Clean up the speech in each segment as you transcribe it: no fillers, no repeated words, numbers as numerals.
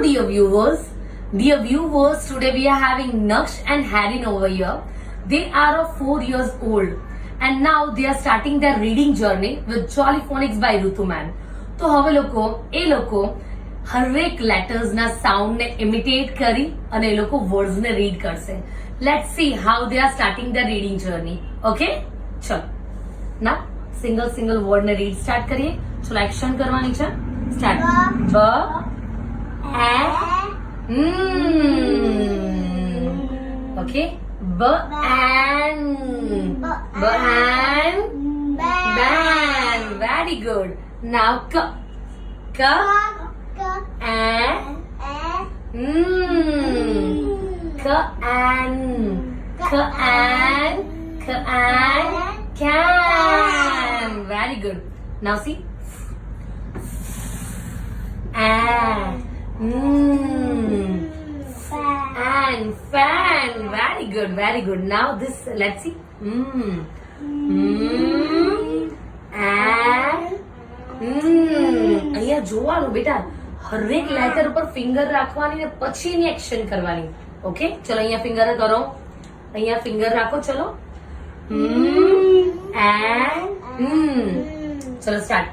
dear viewers, today we are having Naksh and Harin over here. They are of 4 years old and now they are starting their reading journey with Jolly Phonics by Rutuman. તો હવે એ લોકો હરેક letters ના sound ને imitate કરી અને એ લોકો words ને રીડ કરશે. Let's see how they are starting the reading journey. Okay, ચલો ના સિંગલ વર્ડ ને રીડ સ્ટાર્ટ કરીએ. ચલો એક્શન કરવાની છે. સ્ટાર્ટ. બ એ ઓકે, બ એન બેન. Very good. નાઉ ક and can. Very good. Now see. And fan. Very good. Now this, let's see. અહીંયા જોવાનું બેટા, હરેક લેટર ઉપર ફિંગર રાખવાની ને પછી એની એક્શન કરવાની. ઓકે, ચલો અહીંયા ફિંગર કરો, અહીંયા ફિંગર રાખો. ચલો ચલો start.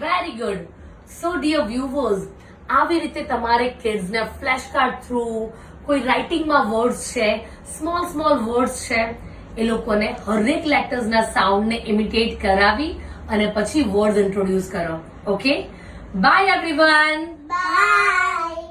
Very good. So dear viewers, આવી રીતે તમારે કિડ્સ ને ફ્લેશ કાર્ડ થ્રુ, કોઈ રાઇટિંગમાં વર્ડ્સ છે, સ્મોલ વર્ડ્સ છે, એ લોકોને હરેક લેટર્સ ના સાઉન્ડ ને ઇમિટેટ કરાવી અને પછી વર્ડ્સ ઇન્ટ્રોડ્યુસ કરો. Okay, by everyone. Bye.